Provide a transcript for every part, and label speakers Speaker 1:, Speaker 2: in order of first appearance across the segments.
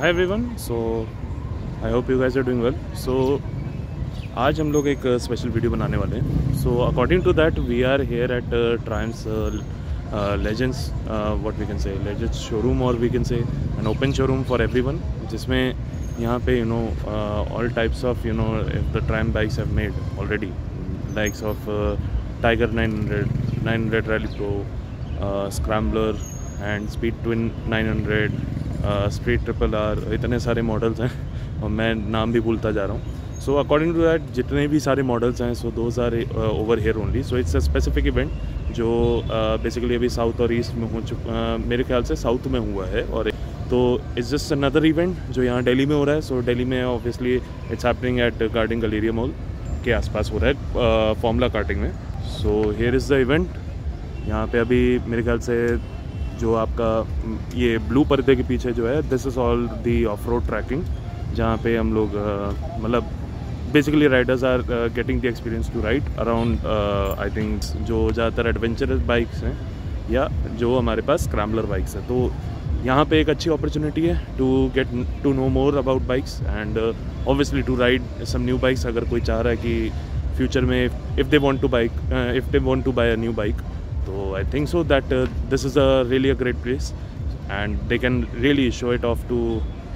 Speaker 1: Hi everyone, so I hope you guys are doing well. So आज हम लोग एक स्पेशल वीडियो बनाने वाले हैं। So according to that we are here at Triumphs legends, what we can say legends showroom, और we can say an open showroom for everyone, जिसमें यहाँ पे all types of the Triumph bikes have made already, likes of Tiger 900 rally pro, scrambler and speed twin 900, street triple R, इतने सारे models हैं और मैं नाम भी भूलता जा रहा हूँ। सो अकॉर्डिंग टू दैट जितने भी सारे मॉडल्स हैं, so those are over here only. So it's a specific event जो बेसिकली अभी साउथ और ईस्ट में हो चुका, मेरे ख्याल से साउथ में हुआ है, और तो इट्स जस्ट अनदर इवेंट जो यहाँ दिल्ली में हो रहा है। सो दिल्ली में obviously it's happening at garden Galleria mall के आसपास हो रहा है, फॉर्मूला कार्टिंग में। So here is the event. यहाँ पे अभी मेरे ख्याल से जो आपका ये ब्लू पर्दे के पीछे जो है, this is all the off road trekking, जहाँ पे हम लोग मतलब basically riders are getting the experience to ride around, I think जो ज़्यादातर एडवेंचरस बाइक्स हैं या जो हमारे पास स्क्रैम्बलर बाइक्स हैं। तो यहाँ पे एक अच्छी अपॉर्चुनिटी है to get to know more about bikes and obviously to ride some new bikes. अगर कोई चाह रहा है कि फ्यूचर में if they want to buy a new bike, so I think so that this is really a great place and they can really show it off to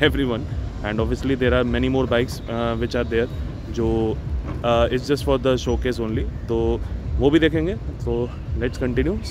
Speaker 1: everyone, and obviously there are many more bikes which are there जो it's just for the showcase only, तो वो भी देखेंगे। so let's continue।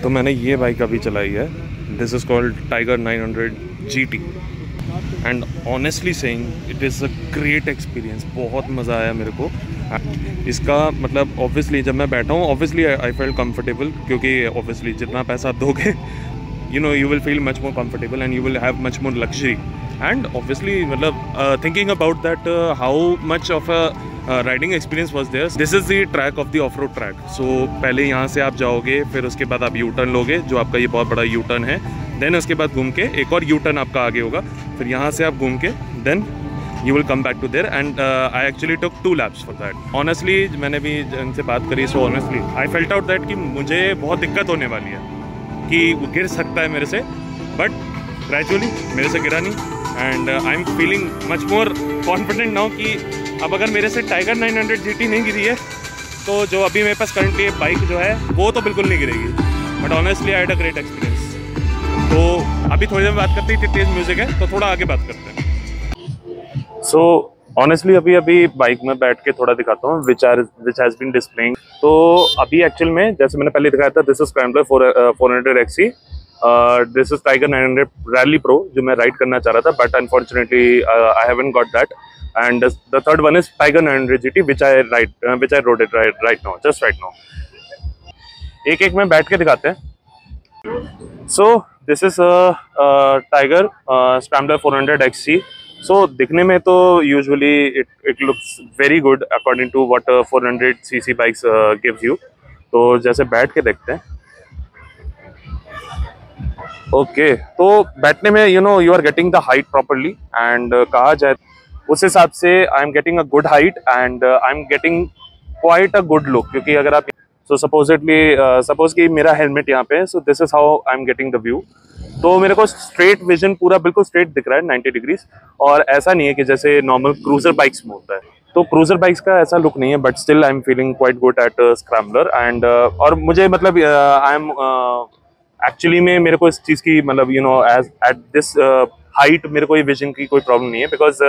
Speaker 1: तो मैंने ये bike अभी चलाई है, this is called tiger 900 GT and honestly saying it is a great experience. बहुत मज़ा आया मेरे को इसका। मतलब ऑब्वियसली जब मैं बैठा हूँ, ऑब्वियसली आई फील कंफर्टेबल, क्योंकि ऑब्वियसली जितना पैसा आप दोगे you will feel much more comfortable and you will have much more luxury, and obviously मतलब thinking about that how much of a riding experience was there. This is the track of the off road track. So पहले यहाँ से आप जाओगे, फिर उसके बाद आप यू टर्न लोगे, जो आपका ये बहुत बड़ा यू टर्न है, देन उसके बाद घूम के एक और यू टर्न आपका आगे होगा, फिर यहाँ से आप घूम के then you will come back to there, and I actually took 2 laps for that. Honestly मैंने भी इनसे बात करी, so honestly I felt out that कि मुझे बहुत दिक्कत होने वाली है, कि गिर सकता है मेरे से, बट ग्रेजुअली मेरे से गिरा नहीं, and I am feeling much more confident now कि अब अगर मेरे से टाइगर 900 GT नहीं गिरी है, तो जो अभी मेरे पास करंटली बाइक जो है वो तो बिल्कुल नहीं गिरेगी। But honestly I had a great experience. तो अभी थोड़ी देर बात करते हैं, तेज़ म्यूज़िक है तो थोड़ा आगे बात करते हैं। सो ऑनेस्टली अभी बाइक में बैठ के थोड़ा दिखाता हूँ विच हैज़ बीन डिस्प्लेइंग। तो अभी एक्चुअल में जैसे मैंने पहले दिखाया था, this is scrambler 400 XC, this is tiger 900 rally pro जो मैं राइड करना चाह रहा था, but unfortunately I haven't got that, and the third one is Tiger 900 GT which I rode it right now, just right now। एक में बैठ के दिखाते हैं। So this is a Tiger Scrambler 400 XC। so दिखने में तो usually it looks very good according to what 400cc bikes gives you। तो जैसे बैठ के देखते हैं, ओके तो बैठने में you are getting the height properly, and कहा जाए उस हिसाब से I am getting a good height and I am getting quite a good look, क्योंकि अगर आप सपोज कि मेरा हेलमेट यहाँ पे है, so this is how I am getting the view. तो मेरे को स्ट्रेट विजन पूरा बिल्कुल स्ट्रेट दिख रहा है 90 डिग्रीज, और ऐसा नहीं है कि जैसे नॉर्मल क्रूजर बाइक्स में होता है। तो क्रूजर बाइक्स का ऐसा लुक नहीं है, but still I am feeling quite good at scrambler, and और मुझे मतलब आई एम एक्चुअली में मेरे को इस चीज़ की मतलब एज एट दिस हाइट मेरे को ये विजन की कोई प्रॉब्लम नहीं है, because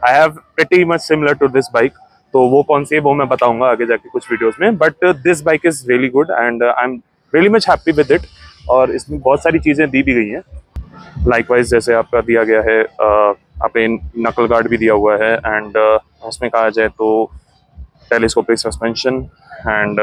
Speaker 1: I have pretty much similar to this bike। तो वो कौन सी है वो मैं बताऊंगा आगे जाके कुछ वीडियोस में, but this bike is really good and I am really much happy with it. और इसमें बहुत सारी चीज़ें दी भी गई हैं, लाइकवाइज जैसे आपका दिया गया है, आपने नकल गार्ड भी दिया हुआ है, एंड उसमें कहा जाए तो telescopic suspension and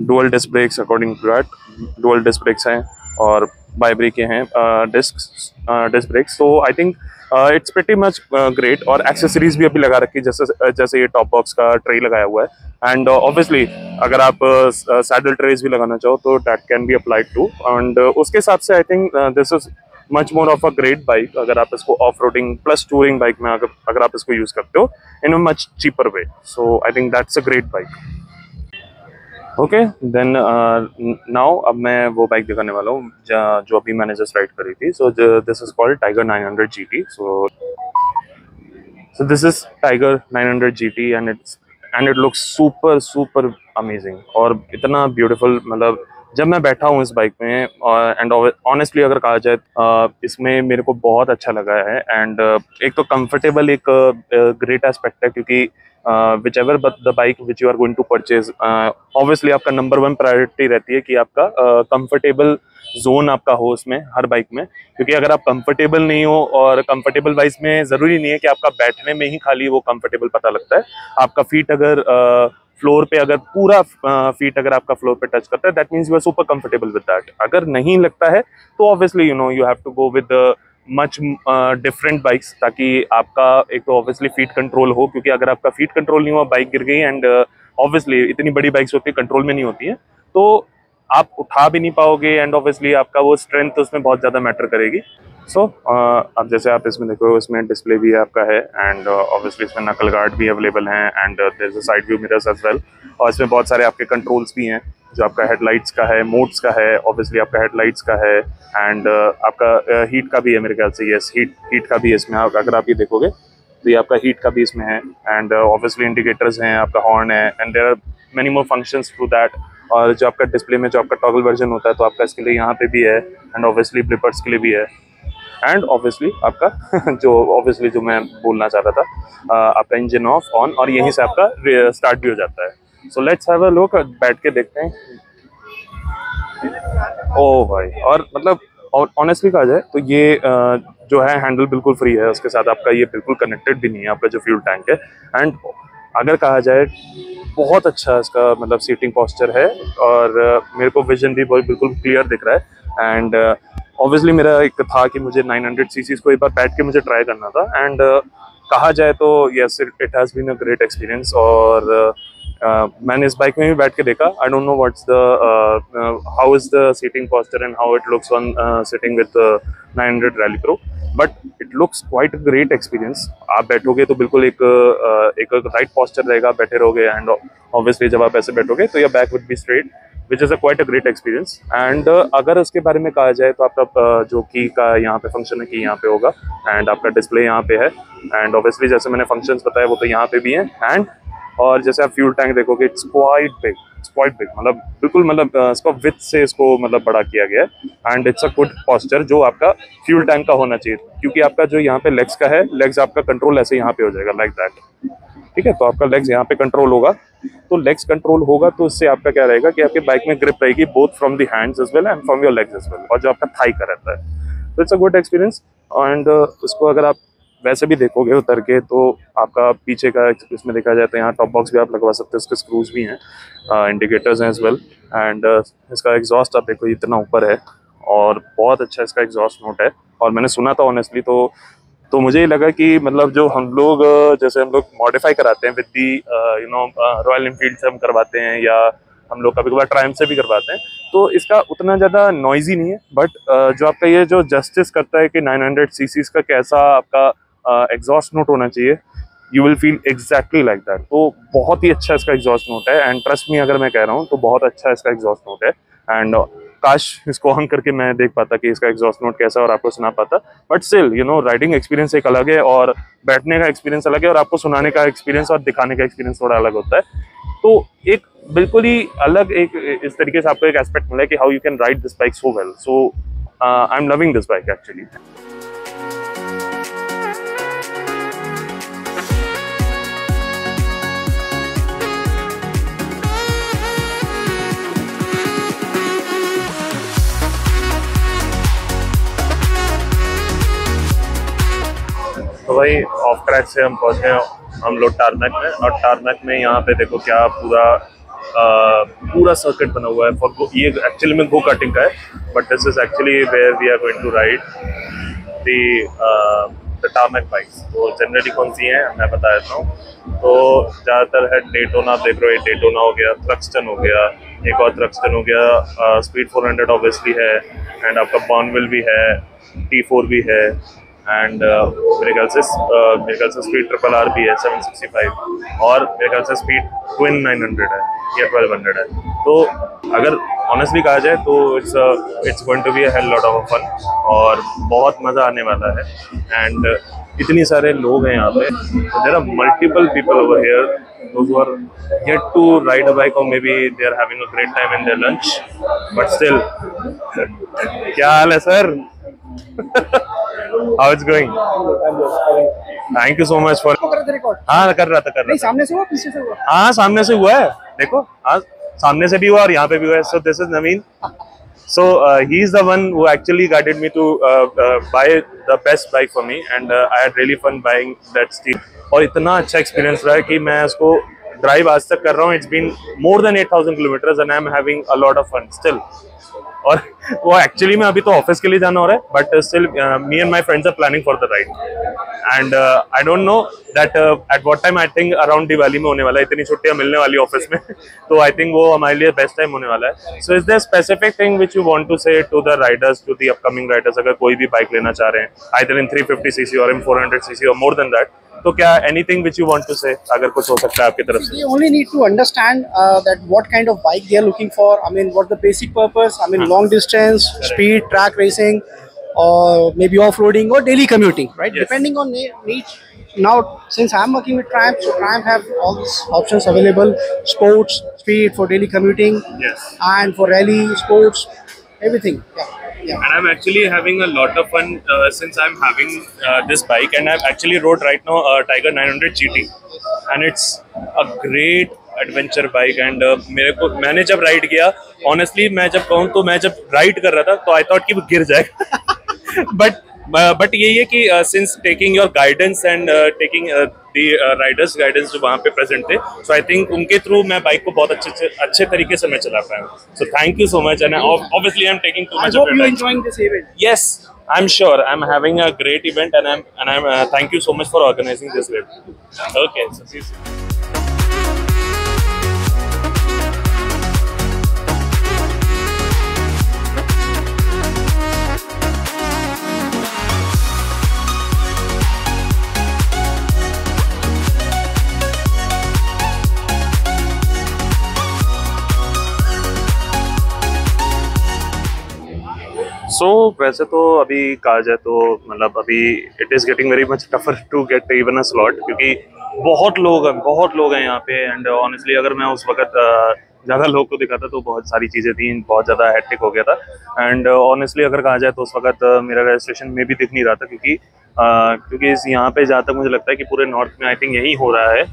Speaker 1: dual disc brakes, according to that dual disc brakes हैं और बाइब्रेक के हैं डिस्क ब्रेक्स। तो I think it's pretty much great. और एक्सेसरीज भी अभी लगा रखी है, जैसे ये टॉप बॉक्स का ट्रे लगाया हुआ है। एंड ऑब्वियसली अगर आप सैडल ट्रेज भी लगाना चाहो तो that can be applied too. And उसके हिसाब से I think this is much more of a great bike अगर आप इसको off roading plus touring bike में अगर आप इसको यूज करते हो in a much cheaper way. So I think that's a great bike. Okay then now अब मैं वो बाइक दिखाने वाला हूँ जो अभी मैंने जस्ट राइड करी थी। So this is called tiger 900 GT। So this is Tiger 900 GT and it looks super amazing और इतना beautiful। मतलब जब मैं बैठा हूँ इस बाइक में एंड ऑनेस्टली अगर कहा जाए इसमें मेरे को बहुत अच्छा लगा है। एंड एक तो कंफर्टेबल एक ग्रेट एस्पेक्ट है, क्योंकि whichever the bike which you are going to purchase obviously आपका नंबर 1 प्रायोरिटी रहती है कि आपका कंफर्टेबल जोन आपका हो उसमें हर बाइक में। क्योंकि अगर आप कंफर्टेबल नहीं हो, और कंफर्टेबल वाइज में जरूरी नहीं है कि आपका बैठने में ही खाली वो कंफर्टेबल पता लगता है, आपका फीट अगर फ्लोर पे अगर पूरा फीट अगर आपका फ्लोर पे टच करता है that means you are super comfortable with that. अगर नहीं लगता है तो obviously you have to go with much different bikes, ताकि आपका एक तो ऑब्वियसली फीट कंट्रोल हो। क्योंकि अगर आपका फीट कंट्रोल नहीं हुआ, बाइक गिर गई एंड ऑब्वियसली इतनी बड़ी बाइक्स होती है कंट्रोल में नहीं होती है, तो आप उठा भी नहीं पाओगे एंड ऑब्वियसली आपका वो स्ट्रेंथ उसमें बहुत ज़्यादा मैटर करेगी। सो अब जैसे आप इसमें देखो, इसमें डिस्प्ले भी आपका है एंड ऑब्वियसली इसमें नकल गार्ड भी अवेलेबल हैं and there is a side view mirrors as well. और इसमें बहुत सारे आपके कंट्रोल्स भी हैं, जो आपका हेडलाइट्स का है, मोड्स का है, ऑब्वियसली आपका हेडलाइट्स का है एंड आपका हीट का भी है मेरे ख्याल से। यस, हीट का भी है इसमें। अगर आप ये देखोगे तो ये आपका हीट का भी इसमें है एंड ऑब्वियसली इंडिकेटर्स हैं, आपका हॉर्न है and there are many more functions through that. और जो आपका डिस्प्ले में जो आपका टॉगल वर्जन होता है तो आपका इसके लिए यहाँ पे भी है एंड ऑब्वियसली ब्लिपर्स के लिए भी है। एंड ऑब्वियसली आपका जो मैं बोलना चाह रहा था, आपका इंजन ऑफ ऑन और यहीं से आपका स्टार्ट भी हो जाता है। So let's have a look, बैठ के देखते हैं। ओ भाई, और मतलब ऑनेस्टली कहा जाए तो ये जो है हैंडल बिल्कुल फ्री है, उसके साथ आपका ये बिल्कुल कनेक्टेड भी नहीं है आपका जो फ्यूल टैंक है। एंड अगर कहा जाए बहुत अच्छा इसका मतलब सीटिंग पोस्चर है और मेरे को विजन भी बिल्कुल क्लियर दिख रहा है। एंड ऑब्वियसली मेरा एक था कि मुझे 900 सीसीज को एक बार बैठ के मुझे ट्राई करना था एंड कहा जाए तो yes it has been a great experience. और मैंने इस बाइक में भी बैठ के देखा। I don't know what's the how is the seating posture and how it looks on sitting with 900 rally pro, but it looks quite a great experience. आप बैठोगे तो बिल्कुल एक राइट पोस्चर रहेगा, बैठे रहोगे एंड ऑब्वियसली जब आप ऐसे बैठोगे तो your back would be straight, which is a quite a great experience. And अगर उसके बारे में कहा जाए तो आपका जो की का यहाँ पे फंक्शन है, की यहाँ पे होगा एंड आपका डिस्प्ले यहाँ पे है एंड ऑब्वियसली जैसे मैंने फंक्शंस बताया वो तो यहाँ पे भी हैं। एंड और जैसे आप फ्यूल टैंक देखोगे इट्स क्वाइट बिग, मतलब बिल्कुल मतलब इसको विथ से इसको मतलब बड़ा किया गया है and it's a good posture जो आपका फ्यूल टैंक का होना चाहिए। क्योंकि आपका जो यहाँ पे लेग्स का है, लेग्स आपका कंट्रोल ऐसे यहाँ पे हो जाएगा लाइक दैट, ठीक है। तो आपका लेग्स यहाँ पे कंट्रोल होगा, तो लेग्स कंट्रोल होगा तो इससे आपका क्या रहेगा कि आपके बाइक में ग्रिप रहेगी both from the hands as well and from your legs as well, और जो आपका थाई का रहता है। तो it's a good experience. And उसको अगर आप वैसे भी देखोगे उतर के तो आपका पीछे का इसमें देखा जाए तो यहाँ टॉप बॉक्स भी आप लगवा सकते हो, उसके स्क्रूज भी हैं, इंडिकेटर्स हैं एज वेल। एंड इसका एग्जॉस्ट आप देखो इतना ऊपर है और बहुत अच्छा इसका एग्जॉस्ट नोट है। और मैंने सुना था ऑनेस्टली तो मुझे ये लगा कि मतलब जो हम लोग जैसे हम लोग मॉडिफाई कराते हैं विद दी रॉयल एनफील्ड से हम करवाते हैं या हम लोग कभी कभार ट्रायम्फ से भी करवाते हैं, तो इसका उतना ज़्यादा नॉइजी नहीं है। बट जो आपका ये जो जस्टिस करता है कि 900 सीसीज का कैसा आपका एग्जॉस्ट नोट होना चाहिए, you will feel exactly like that. तो बहुत ही अच्छा इसका एग्जॉस्ट नोट है एंड ट्रस्ट मी अगर मैं कह रहा हूँ तो बहुत अच्छा इसका एग्जॉस्ट नोट है। एंड काश इसको ऑन करके मैं देख पाता कि इसका एग्जॉस्ट नोट कैसा और आपको सुना पाता। बट स्टिल राइडिंग एक्सपीरियंस एक अलग है और बैठने का एक्सपीरियंस अलग है और आपको सुनाने का एक्सपीरियंस और दिखाने का एक्सपीरियंस थोड़ा अलग होता है। तो एक बिल्कुल ही अलग एक इस तरीके से आपको एक एस्पेक्ट मिला कि how you can ride this bike so well. So I am loving this bike actually. तो भाई ऑफ ट्रैक से हम पहुंच गए हम लोग टारमैक में, और टारमैक में यहाँ पे देखो क्या पूरा सर्किट बना हुआ है फॉर ये एक्चुअली में गो कार्टिंग का है, but this is actually where we are going to ride the the tarmac bikes. तो जनरली कौन सी हैं मैं बता देता हूँ। तो ज़्यादातर है डेटोना, आप देख रहे हो, डेटोना हो गया, थ्रक्सटन हो गया, एक और थ्रक्सटन हो गया, स्पीड 400 ऑब्वियसली है, एंड आपका बॉर्नविल भी है, T4 भी है, एंड मेरे ख्याल से स्पीड RRR भी है 765, और मेरे ख्याल से स्पीड ट्विन 900 है या 1200 है। तो अगर ऑनेस्टली कहा जाए तो it's going to be a hell lot of fun, और बहुत मज़ा आने वाला है। एंड इतनी सारे लोग हैं यहाँ पे, there are multiple people over here those who are yet to ride a bike, or maybe they are having a great time in their lunch, but still क्या हाल है sir? How it's going? Thank you so much for हाँ कर रहा था
Speaker 2: सामने से हुआ पीछे से हुआ?
Speaker 1: हाँ सामने से हुआ है, देखो हाँ सामने से भी हुआ और यहाँ पे भी हुआ है। So this is Naveen. So he is the one who actually guided me to buy the best bike for me, and I had really fun buying that Steed. और इतना अच्छा एक्सपीरियंस रहा है कि मैं उसको ड्राइव आज तक कर रहा हूँ। It's been more than 8,000 kilometres and I am having a lot of fun still. और वो एक्चुअली में अभी तो ऑफिस के लिए जाना हो रहा है, but still me and my friends are planning for the ride, and I don't know that at what time. I think around Diwali में होने वाला है, इतनी छुट्टियां मिलने वाली ऑफिस में तो आई थिंक वो हमारे लिए बेस्ट टाइम होने वाला है। So is there specific thing which you want to say to the riders, to the upcoming riders, अगर कोई भी बाइक लेना चाह रहे हैं आइदर इन 350 सीसी और इन 400 सीसी और मोर देन दैट, तो क्या anything which you want to say, अगर कुछ हो सकता है आपकी तरफ से?
Speaker 2: You only need to understand that what kind of bike they are looking for. I mean, what the basic purpose? I mean, long distance, speed, track racing, or maybe off-roading or daily commuting, right?
Speaker 1: Yes.
Speaker 2: Depending on niche. Now, since I'm working with Triumph, so Triumph have all these options available: sports, speed for daily commuting,
Speaker 1: Yes.
Speaker 2: and for rally, sports, everything. Yeah. Yeah.
Speaker 1: And I'm actually having a lot of fun since I'm having this bike, and I've actually rode right now Tiger 900 GT, and it's a great adventure bike. And मैंने जब ride किया, honestly मैं जब कहूँ तो मैं जब ride कर रहा था तो I thought कि वो गिर जाएगा बट यही है कि since taking your guidance and taking the Riders guidance जो वहाँ पे प्रेजेंट थे, सो आई थिंक उनके थ्रू मैं बाइक को बहुत अच्छे तरीके से मैं चला पाया हूँ। So thank you so much, and obviously I am taking too much
Speaker 2: I hope you're enjoying this event.
Speaker 1: Yes, I'm sure I'm having a great event, and I'm thank you so much for organizing this event. Okay, so see you soon. So वैसे तो अभी कहा जाए तो मतलब अभी it is getting very much tougher to get even a slot, क्योंकि बहुत लोग हैं यहाँ पे। एंड ऑनेस्टली अगर मैं उस वक्त ज़्यादा लोग को दिखाता तो बहुत सारी चीज़ें थी, बहुत ज़्यादा हेक्टिक हो गया था। एंड ऑनेस्टली अगर कहा जाए तो उस वक्त मेरा रजिस्ट्रेशन में भी दिख नहीं रहा था, क्योंकि यहाँ पे जहाँ तक मुझे लगता है कि पूरे नॉर्थ में आई थिंक यही हो रहा है,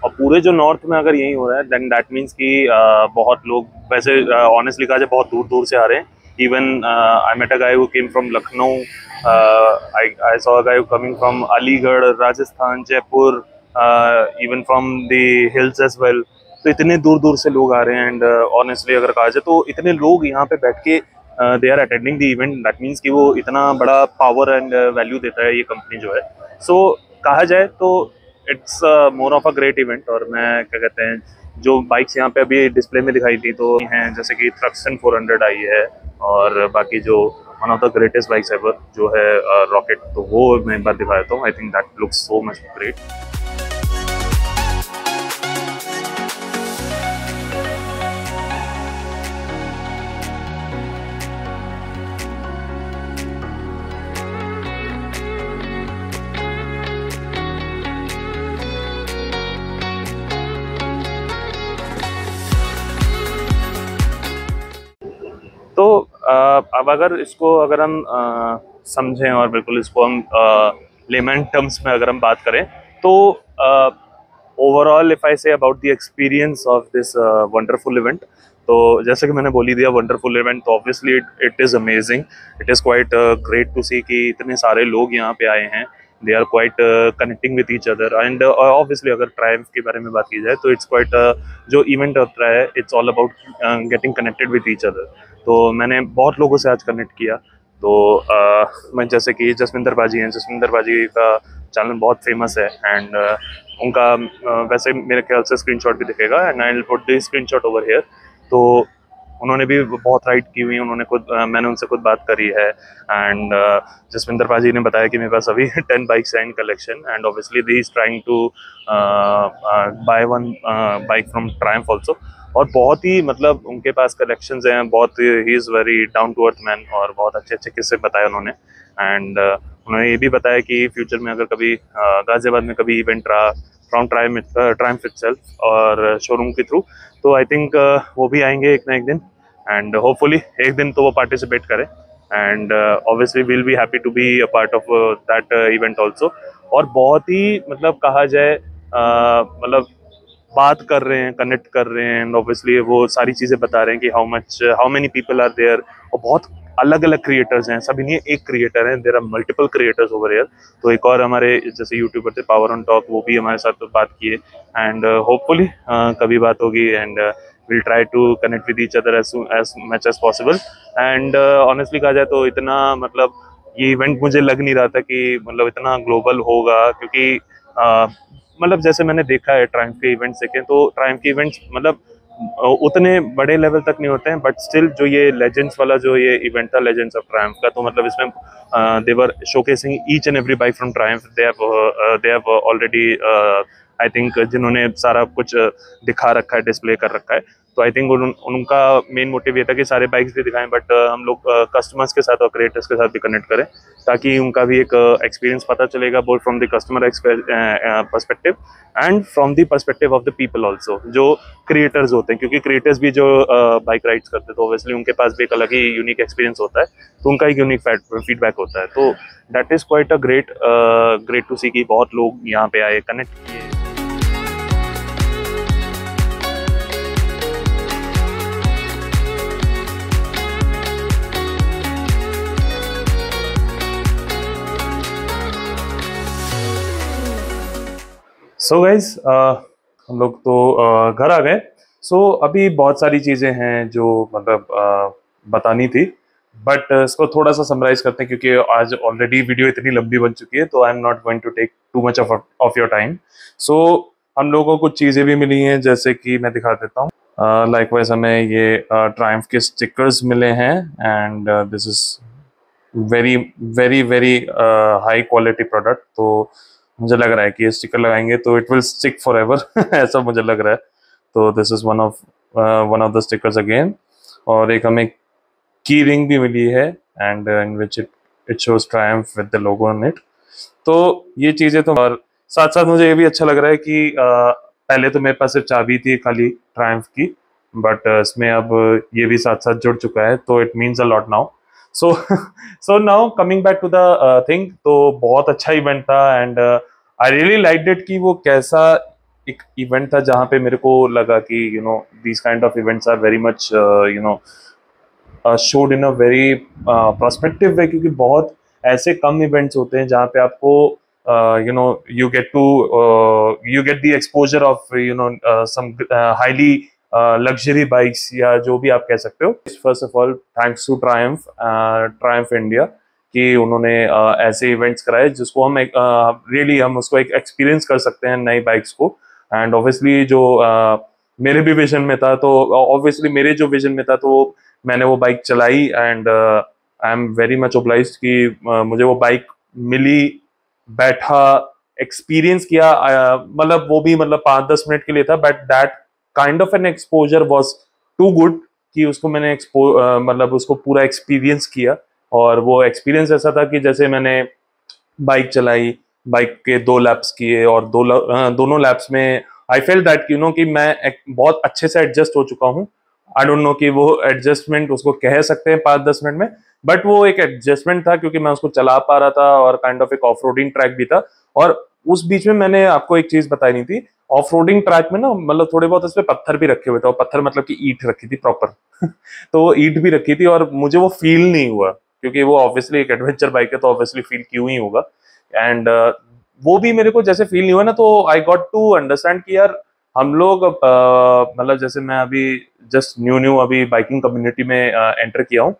Speaker 1: और पूरे जो नॉर्थ में अगर यही हो रहा है देन दैट मीन्स कि बहुत लोग वैसे ऑनेस्टली कहा जाए बहुत दूर दूर से आ रहे हैं। Even I met a guy who came from Lucknow. I saw a guy coming from Aligarh, Rajasthan, Jaipur, even from the hills as well. तो इतने दूर दूर से लोग आ रहे हैं। एंड ऑनेस्टली अगर कहा जाए तो इतने लोग यहाँ पे बैठ के they are attending the event, that means कि वो इतना बड़ा पावर एंड वैल्यू देता है ये कंपनी जो है। सो कहा जाए तो it's more of a great event. और मैं क्या कहते हैं, जो बाइक्स यहाँ पे अभी डिस्प्ले में दिखाई दी तो हैं जैसे कि थ्रक्सन 400 आई है, और बाकी जो one of the greatest bikes ever जो है रॉकेट, तो वो मैं एक बार दिखा देता हूँ। I think that looks so much great. तो अब अगर हम समझें और बिल्कुल इसको हम लेमैन टर्म्स में अगर हम बात करें तो overall if I say about the experience of this wonderful event, तो जैसे कि मैंने बोल ही दिया वंडरफुल इवेंट, तो obviously it is amazing, it is quite great to see कि इतने सारे लोग यहाँ पे आए हैं। They are quite connecting with each other. And obviously अगर ट्रायम्फ के बारे में बात की जाए तो इट्स क्वाइट जो इवेंट होता है it's all about getting connected with each other. तो मैंने बहुत लोगों से आज कनेक्ट किया, तो मैं जैसे कि जसविंदर बाजी हैं, जसविंदर बाजी का चैनल बहुत फेमस है एंड उनका वैसे मेरे ख्याल से स्क्रीनशॉट भी दिखेगा and I will put the screenshot over here. तो उन्होंने भी बहुत राइड की हुई, उन्होंने खुद मैंने उनसे खुद बात करी है एंड जसविंदर बाजी ने बताया कि मेरे पास अभी 10 बाइक्स हैं in collection and obviously they is trying to buy one bike from Triumph also. और बहुत ही मतलब उनके पास कलेक्शंस हैं, बहुत ही is very down to earth man और बहुत अच्छे अच्छे किस्से बताए उन्होंने एंड उन्होंने ये भी बताया कि फ्यूचर में अगर कभी गाजियाबाद में कभी इवेंट रहा फ्रॉम ट्रायम्फ इटसेल्फ और शोरूम के थ्रू, तो आई थिंक वो भी आएंगे एक ना एक दिन एंड होपफुली एक दिन तो वो पार्टिसिपेट करें and obviously will be happy to be a part of that event also. और बहुत ही मतलब कहा जाए मतलब बात कर रहे हैं, कनेक्ट कर रहे हैं एंड ऑब्वियसली वो सारी चीज़ें बता रहे हैं कि how many people are there. और बहुत अलग अलग क्रिएटर्स हैं, सभी नहीं एक क्रिएटर हैं, there are multiple creators over here. तो एक और हमारे जैसे यूट्यूबर थे पावर ऑन टॉक, वो भी हमारे साथ बात किए एंड होपफुली कभी बात होगी and will try to connect with each other as much as possible. And honestly कहा जाए तो इतना मतलब ये इवेंट मुझे लग नहीं रहा था कि मतलब इतना ग्लोबल होगा, क्योंकि मतलब जैसे मैंने देखा है ट्रायम्फ के इवेंट्स देखे तो ट्रायम्फ के इवेंट्स मतलब उतने बड़े लेवल तक नहीं होते हैं, बट स्टिल जो ये लेजेंड्स वाला जो ये इवेंट था लेजेंड्स ऑफ ट्रायम्फ का, तो मतलब इसमें they were showcasing each and every bike from Triumph. They have already I think जिन्होंने सारा कुछ दिखा रखा है, डिस्प्ले कर रखा है। तो आई थिंक उनका मेन मोटिव ये था कि सारे बाइक्स भी दिखाएं, बट हम लोग कस्टमर्स के साथ और क्रिएटर्स के साथ भी कनेक्ट करें ताकि उनका भी एक एक्सपीरियंस पता चलेगा, both from the customer perspective and from the perspective of the people also, जो क्रिएटर्स होते हैं। क्योंकि क्रिएटर्स भी जो बाइक राइड्स करते हैं तो ऑब्वियसली उनके पास भी एक अलग ही यूनिक एक्सपीरियंस होता है, तो उनका एक यूनिक फीडबैक होता है। तो that is quite a great to see कि बहुत लोग यहाँ पे आए, कनेक्ट किए। सो गाइज हम लोग तो घर आ गए। सो अभी बहुत सारी चीज़ें हैं जो मतलब बतानी थी, बट इसको थोड़ा सा समराइज करते हैं क्योंकि आज ऑलरेडी वीडियो इतनी लंबी बन चुकी है, तो I am not going to take too much of your time. So हम लोगों को कुछ चीज़ें भी मिली हैं, जैसे कि मैं दिखा देता हूँ। लाइकवाइज हमें ये ट्रायम्फ के स्टिकर्स मिले हैं and this is very very very high quality product. तो मुझे लग रहा है कि ये स्टिकर लगाएंगे तो it will stick for ever ऐसा मुझे लग रहा है। तो this is one of the stickers again. और एक हमें की रिंग भी मिली है and in which it shows Triumph with the logo on it. तो ये चीज़ें तो, और साथ साथ मुझे ये भी अच्छा लग रहा है कि पहले तो मेरे पास सिर्फ चाबी थी खाली ट्रायम्फ की, बट इसमें अब ये भी साथ साथ जुड़ चुका है, तो it means a lot now. So now coming back to the thing, तो बहुत अच्छा इवेंट था and I really liked it कि वो कैसा एक इवेंट था जहाँ पे मेरे को लगा कि you know these kind of events are very much you know showed in a very perspective way, क्योंकि बहुत ऐसे कम इवेंट्स होते हैं जहाँ पे आपको you know you get the exposure of you know some highly luxury bikes या जो भी आप कह सकते हो। First of all thanks to Triumph India कि उन्होंने ऐसे इवेंट्स कराए जिसको हम रियली हम उसको एक एक्सपीरियंस कर सकते हैं नई बाइक्स को। एंड ऑब्वियसली जो मेरे भी विजन में था, तो ऑब्वियसली मेरे जो विजन में था तो मैंने वो बाइक चलाई and I am very much obliged कि मुझे वो बाइक मिली, बैठा, एक्सपीरियंस किया। मतलब वो भी मतलब 5-10 मिनट के लिए था, but that kind of an exposure was too good कि उसको मैंने मतलब उसको पूरा एक्सपीरियंस किया। और वो एक्सपीरियंस ऐसा था कि जैसे मैंने बाइक चलाई, बाइक के 2 लैप्स किए और दोनों लैप्स में आई फेल दैट यू नो कि मैं बहुत अच्छे से एडजस्ट हो चुका हूँ। आई डोंट नो कि वो एडजस्टमेंट उसको कह सकते हैं 5-10 मिनट में, बट वो एक एडजस्टमेंट था क्योंकि मैं उसको चला पा रहा था और काइंड ऑफ एक ऑफ रोडिंग ट्रैक भी था। और उस बीच में मैंने आपको एक चीज बताई नहीं थी, ऑफ रोडिंग ट्रैक में ना मतलब थोड़े बहुत उसमें पत्थर भी रखे हुए थे, और पत्थर मतलब कि ईंट रखी थी प्रॉपर तो वो ईंट भी रखी थी और मुझे वो फील नहीं हुआ, क्योंकि वो ऑब्वियसली एक एडवेंचर बाइक है तो ऑब्वियसली फील क्यों ही होगा। एंड वो भी मेरे को जैसे फील नहीं हुआ ना, तो आई गॉट टू अंडरस्टैंड कि यार हम लोग मतलब जैसे मैं अभी जस्ट न्यू अभी बाइकिंग कम्युनिटी में एंटर किया हूँ,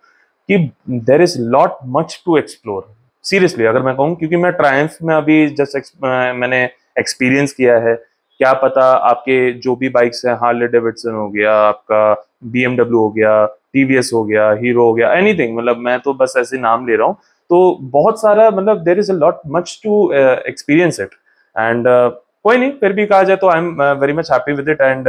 Speaker 1: कि there is lot much to explore seriously, अगर मैं कहूँ, क्योंकि मैं ट्रायम्फ में अभी जस्ट मैंने एक्सपीरियंस किया है। क्या पता आपके जो भी बाइक्स हैं, हार्ले डेविडसन हो गया, आपका BMW हो गया, TVS हो गया, हीरो हो गया, एनीथिंग, मतलब मैं तो बस ऐसे नाम ले रहा हूँ, तो बहुत सारा, मतलब there is a lot much to experience it. And कोई नहीं, फिर भी कहा जाए तो I am very much happy with it. And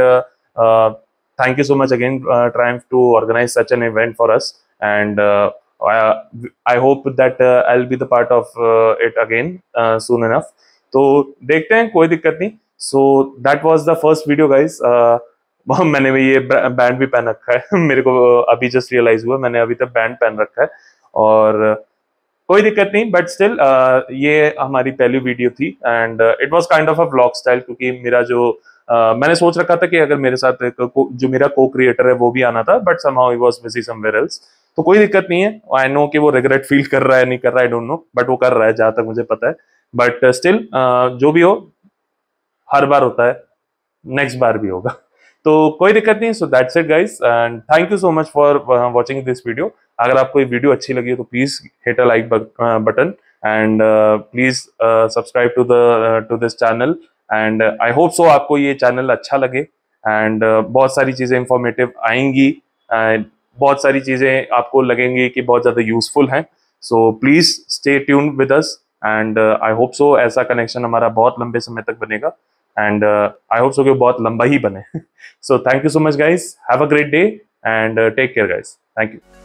Speaker 1: thank you so much again, Triumph, to organize such an event for us. And I hope that I'll be the part of it again soon enough. तो देखते हैं, कोई दिक्कत नहीं। So that was the first video, guys. मैंने भी ये band भी पहन रखा है मेरे को अभी जस्ट रियलाइज हुआ, मैंने अभी तक बैंड पहन रखा है, और कोई दिक्कत नहीं, बट स्टिल ये हमारी पहली वीडियो थी। And it was kind of a vlog style, क्योंकि मेरा जो मैंने सोच रखा था कि अगर मेरे साथ जो मेरा को क्रिएटर है वो भी आना था, but somehow he was busy somewhere else. तो कोई दिक्कत नहीं है। आई नो कि वो रिग्रेट फील कर रहा है, नहीं कर रहा है, आई डोंट नो, बट वो कर रहा है जहां तक मुझे पता है। बट स्टिल जो भी हो, हर बार होता है, नेक्स्ट बार भी होगा, तो कोई दिक्कत नहीं। So that's it guys, and thank you so much for watching this video. अगर आपको ये वीडियो अच्छी लगी है तो please hit a like button, and please subscribe to this channel. And I hope so आपको ये चैनल अच्छा लगे, एंड बहुत सारी चीजें इंफॉर्मेटिव आएंगी, एंड बहुत सारी चीजें आपको लगेंगी कि बहुत ज्यादा यूजफुल हैं। So please stay tuned with us, and I hope सो ऐसा कनेक्शन हमारा बहुत लंबे समय तक बनेगा, एंड आई होप सो कि बहुत लंबा ही बने। So thank you so much, guys. Have a great day, and take care, guys. Thank you.